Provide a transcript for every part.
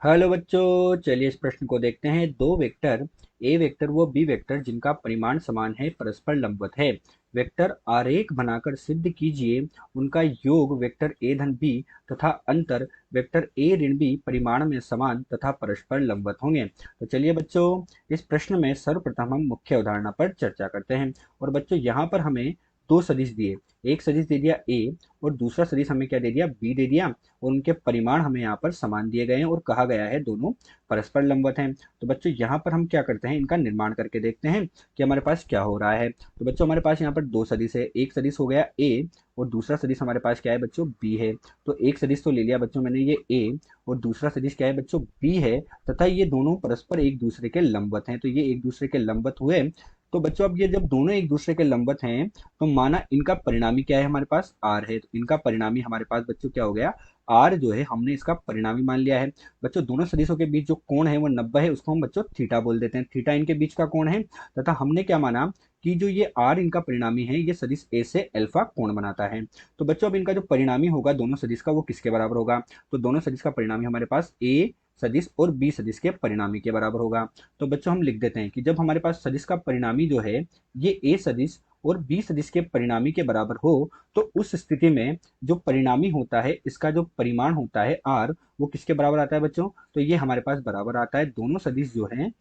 Hello बच्चों, चलिए इस प्रश्न को देखते हैं। दो वेक्टर ए वेक्टर व बी वेक्टर जिनका परिमाण समान है परस्पर लंबवत है। वेक्टर आरेख बनाकर सिद्ध कीजिए उनका योग वेक्टर ए धन बी तथा अंतर वेक्टर ए ऋण बी परिमाण में समान तथा परस्पर लंबवत होंगे। तो चलिए बच्चों, इस प्रश्न में सर्वप्रथम हम मुख्य अवधारणा पर चर्चा करते हैं। और बच्चों यहाँ पर हमें दो सदिश दिए, एक सदिश दे दिया ए और दूसरा सदिश हमें क्या दे दिया, बी दे दिया। और उनके परिमाण हमें यहाँ पर समान दिए गए हैं और कहा गया है दोनों परस्पर लंबवत हैं। तो बच्चों यहाँ पर हम क्या करते हैं, इनका निर्माण करके देखते हैं कि हमारे पास क्या हो रहा है। तो बच्चों हमारे पास यहाँ पर दो सदिश है, एक सदिश हो गया ए और दूसरा सदिश हमारे पास क्या है बच्चों, बी है। तो एक सदिश तो ले लिया बच्चों मैंने ये ए और दूसरा सदिश क्या है बच्चों, बी है। तथा ये दोनों परस्पर एक दूसरे के लंबवत हैं, तो ये एक दूसरे के लंबवत हुए। तो बच्चों अब ये जब दोनों एक दूसरे के लंबवत हैं तो माना इनका परिणामी क्या है, हमारे पास आर है। तो इनका परिणामी हमारे पास बच्चों क्या हो गया, आर जो है हमने इसका परिणामी मान लिया है। बच्चों दोनों सदिशों के बीच जो कोण है वो 90 है, उसको हम बच्चों थीटा बोल देते हैं। थीटा इनके बीच का कोण है। तथा हमने क्या माना कि जो ये आर इनका परिणामी है ये सदिश ए से अल्फा कोण बनाता है। तो बच्चों अब इनका जो परिणामी होगा दोनों सदिश का वो किसके बराबर होगा, तो दोनों सदिश का परिणामी हमारे पास ए सदिश और बी सदिश के परिणामी के बराबर होगा। तो बच्चों हम लिख देते हैं कि जब हमारे पास सदिश का परिणामी जो है ये ए सदिश और बी सदिश के परिणामी के बराबर हो तो उस स्थिति में जो परिणामी होता है इसका जो परिमाण होता है आर वो किसके बराबर आता है बच्चों, तो ये हमारे पास बराबर आता है दोनों सदिश जो हैं।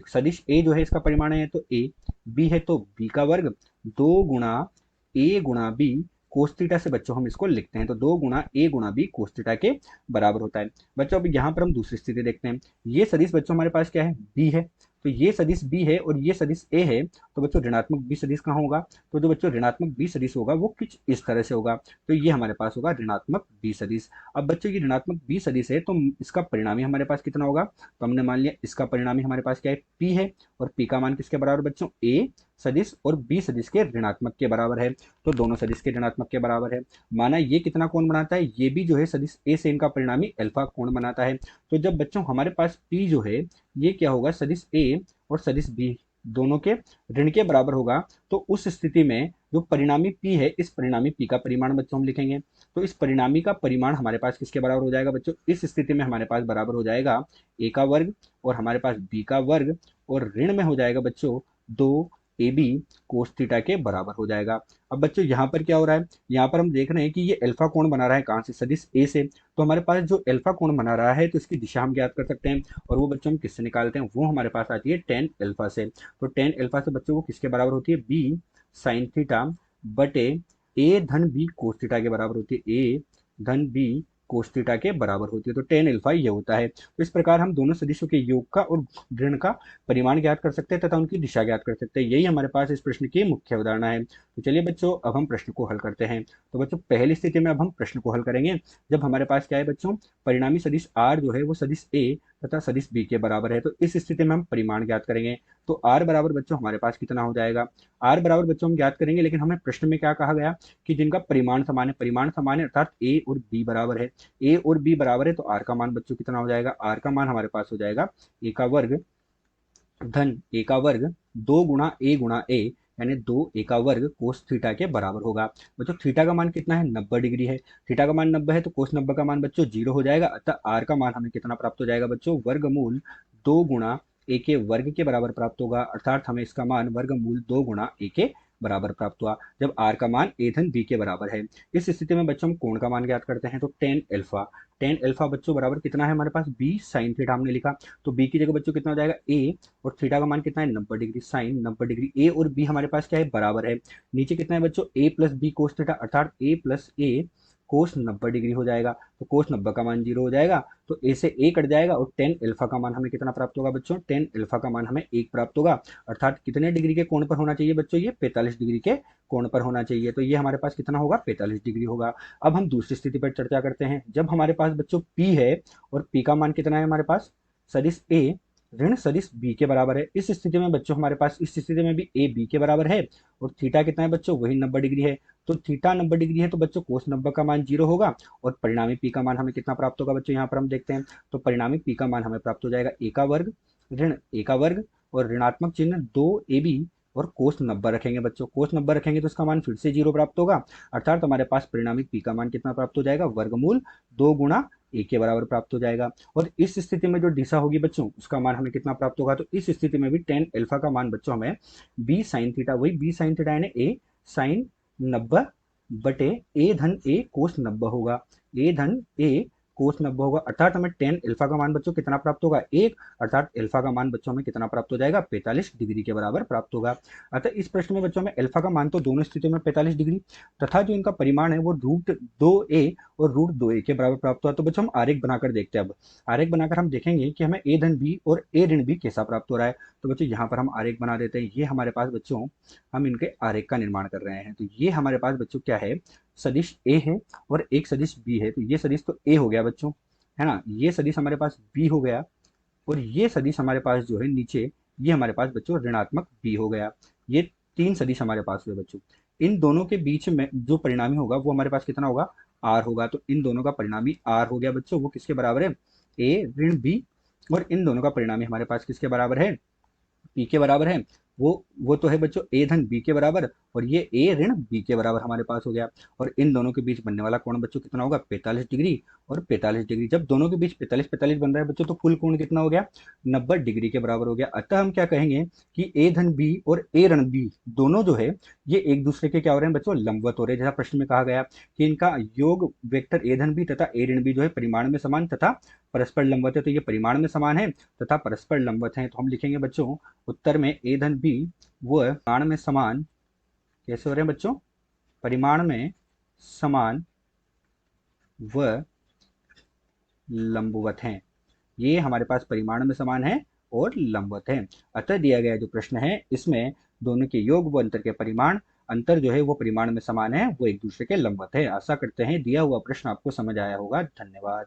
सदिश ए जो है इसका परिमाण है तो ए, बी है तो बी का वर्ग, दो गुणा ए गुणा बी कोस थीटा से बच्चों हम इसको लिखते हैं। तो दो गुणा ए गुणा बी कोस थीटा के बराबर होता है। बच्चों अब यहाँ पर हम दूसरी स्थिति देखते हैं। ये सदिश बच्चों हमारे पास क्या है, बी है। तो ये सदिश बी है और ये सदिश ए है। तो बच्चों ऋणात्मक बी सदिश कहाँ होगा, तो जो बच्चों ऋणात्मक बी सदिश होगा वो कुछ इस तरह से होगा। तो ये हमारे पास होगा ऋणात्मक बी सदिश। अब बच्चों ये ऋणात्मक बी सदिश है तो इसका परिणामी हमारे पास कितना होगा, तो हमने मान लिया इसका परिणामी हमारे पास क्या है, पी है। और पी का मान किसके बराबर बच्चों, ए सदिश और बी सदिश के ऋणात्मक के बराबर है। तो दोनों सदिश के ऋणात्मक के बराबर है। माना ये कितना कोण बनाता है, ये भी जो है सदिश ए से इनका परिणामी अल्फा कोण बनाता है। तो जब बच्चों हमारे पास पी जो है ये क्या होगा, सदिश ए और सदिश बी दोनों के ऋण के बराबर होगा। तो उस स्थिति में जो परिणामी p है इस परिणामी p का परिमाण बच्चों हम लिखेंगे। तो इस परिणामी का परिमाण हमारे पास किसके बराबर हो जाएगा बच्चों, इस स्थिति में हमारे पास बराबर हो जाएगा a का वर्ग और हमारे पास b का वर्ग और ऋण में हो जाएगा बच्चों दो ए बी कोस थीटा के बराबर हो जाएगा। अब बच्चों यहाँ पर क्या हो रहा है, यहाँ पर हम देख रहे हैं कि ये अल्फा कोण बना रहा है कहाँ से, सदिश ए से। तो हमारे पास जो अल्फा कोण बना रहा है तो इसकी दिशा हम ज्ञात कर सकते हैं। और वो बच्चों हम किससे निकालते हैं, वो हमारे पास आती है टेन अल्फा से। तो टेन अल्फा से बच्चों वो किसके बराबर होती है, बी साइन थीटा बटे ए धन बी कोस थीटा के बराबर होती है, ए धन बी कोस थीटा के बराबर होती है। तो टेन अल्फा ये होता है। तो इस प्रकार हम दोनों सदिशों के योग का और ऋण का परिमाण ज्ञात कर सकते हैं तथा उनकी दिशा ज्ञात कर सकते हैं। यही हमारे पास इस प्रश्न की मुख्य अवधारणा है। तो चलिए बच्चों अब हम प्रश्न को हल करते हैं। तो बच्चों पहली स्थिति में अब हम प्रश्न को हल करेंगे। जब हमारे पास क्या है बच्चों, परिणामी सदिश आर जो है वो सदिश ए तथा सदिश बी के बराबर है। तो इस स्थिति में हम परिमाण ज्ञात करेंगे। तो आर बराबर बच्चों हमारे पास कितना हो जाएगा, आर बराबर बच्चों हम ज्ञात करेंगे, लेकिन हमें प्रश्न में क्या कहा गया कि जिनका परिमाण समान है, परिमाण समान है अर्थात ए और बी बराबर है। ए और बी बराबर है तो आर का मान बच्चों कितना हो जाएगा, आर का मान हमारे पास हो जाएगा ए का वर्ग धन ए का वर्ग दो गुणा ए यानी दो ए का वर्ग कोस थीटा के बराबर होगा। बच्चों थीटा का मान कितना है, 90 डिग्री है। थीटा का मान 90 है तो कोस 90 का मान बच्चों 0 हो जाएगा। अतः आर का मान हमें कितना प्राप्त हो जाएगा बच्चों, वर्गमूल दो गुणा ए के वर्ग के बराबर प्राप्त होगा। अर्थात हमें इसका मान वर्गमूल दो गुणा ए के बराबर प्राप्त हुआ जब आर का मान ए धन बी के बराबर है। इस स्थिति में बच्चों हम कोण का मान ज्ञात करते हैं। तो टेन अल्फा, टेन अल्फा बच्चों बराबर कितना है हमारे पास, बी साइन थीटा हमने लिखा। तो बी की जगह बच्चों कितना हो जाएगा ए और थीटा का मान कितना है, 90 डिग्री, साइन 90 डिग्री। ए और बी हमारे पास क्या है, बराबर है। नीचे कितना है बच्चों, ए प्लस बी कोस थीटा अर्थात ए प्लस ए कोस 90 डिग्री हो जाएगा। तो कोस 90 का मान 0 हो जाएगा। तो ए से ए कट जाएगा और टेन अल्फा का मान हमें कितना प्राप्त होगा बच्चों, टेन अल्फा का मान हमें 1 प्राप्त होगा। अर्थात कितने डिग्री के कोण पर होना चाहिए बच्चों, ये 45 डिग्री के कोण पर होना चाहिए। तो ये हमारे पास कितना होगा, 45 डिग्री होगा। अब हम दूसरी स्थिति पर चर्चा करते हैं। जब हमारे पास बच्चों P है और P का मान कितना है हमारे पास, सदिश A ऋण सदिश B के बराबर है। इस स्थिति में बच्चों हमारे पास इस स्थिति में भी A B के बराबर है और थीटा कितना है बच्चों, वही 90 डिग्री है। तो थीटा 90 डिग्री है तो बच्चों कोस 90 का मान 0 होगा और परिणामी P का मान हमें कितना प्राप्त होगा बच्चों, यहाँ पर हम देखते हैं। तो परिणामी P का मान हमें प्राप्त हो जाएगा A का वर्ग ऋण A का वर्ग और ऋणात्मक चिन्ह दो ए बी और कोस 90 रखेंगे बच्चों। कोस 90 रखेंगे तो इसका मान फिर से 0 प्राप्त होगा, अर्थात हमारे पास परिणामिक p का मान कितना प्राप्त हो जाएगा, वर्गमूल 2 गुणा a के बराबर प्राप्त हो जाएगा। और इस स्थिति में जो दिशा होगी बच्चों उसका मान हमें कितना प्राप्त होगा, तो इस स्थिति में भी tan अल्फा का मान बच्चों हमें b sin थीटा, वही b sin थीटा यानी a sin 90 बटे a धन a कोस 90 होगा, a धन a कोस 90 होगा, अर्थात हमें tan अल्फा का मान बच्चों कितना प्राप्त होगा, 1, अर्थात अल्फा का मान बच्चों में कितना प्राप्त हो जाएगा, 45 डिग्री के बराबर प्राप्त होगा। अतः इस प्रश्न में बच्चों में अल्फा का मान तो दोनों स्थितियों में 45 डिग्री तथा जो इनका परिमाण है वो √2a और √2a के बराबर प्राप्त हुआ। तो बच्चों हम आरेख बनाकर देखते हैं। अब आरेख बनाकर हम देखेंगे कि हमें a धन b और a ऋण b कैसा प्राप्त हो रहा है। तो बच्चों यहाँ पर हम आरेख बना देते हैं। ये हमारे पास बच्चों हम इनके आरेख का निर्माण कर रहे हैं। तो ये हमारे पास बच्चों क्या है, सदिश a है और एक सदिश b है। तो ये सदिश तो a हो गया बच्चों, है ना, ये सदिश हमारे पास b हो गया और ये सदिश हमारे पास जो है नीचे ये हमारे पास बच्चों ऋणात्मक b हो गया। ये 3 सदिश हमारे पास हुए बच्चों। इन दोनों के बीच में जो परिणामी होगा वो हमारे पास कितना होगा, r होगा। तो इन दोनों का परिणामी r हो गया बच्चों, वो किसके बराबर है, a ऋण b, और इन दोनों का परिणामी हमारे पास किसके बराबर है, p के बराबर है। वो तो है बच्चों a धन b के बराबर, और ये a ऋण b के बराबर हमारे पास हो गया। और इन दोनों के बीच बनने वाला कोण बच्चों कितना होगा, 45 डिग्री और 45 डिग्री। जब दोनों के बीच 45 बन रहा है बच्चों तो कुल कोण कितना हो गया, 90 डिग्री के बराबर हो गया। अतः हम क्या कहेंगे कि a धन b और a ऋण b दोनों जो है ये एक दूसरे के क्या हो रहे हैं बच्चों, लंबवत हो रहे हैं। जैसा प्रश्न में कहा गया कि इनका योग वेक्टर a धन b तथा a ऋण b जो है परिमाण में समान तथा परस्पर लंबवत है। तो ये परिमाण में समान है तथा परस्पर लंबवत है। तो हम लिखेंगे बच्चों उत्तर में a धन b वो परिमाण में समान कैसे हो रहे हैं बच्चों, परिमाण में समान व लंबवत हैं। ये हमारे पास परिमाण में समान है और लंबवत है। अतः दिया गया जो प्रश्न है इसमें दोनों के योग व अंतर के परिमाण अंतर जो है वो परिमाण में समान है, वो एक दूसरे के लंबवत है। आशा करते हैं दिया हुआ प्रश्न आपको समझ आया होगा। धन्यवाद।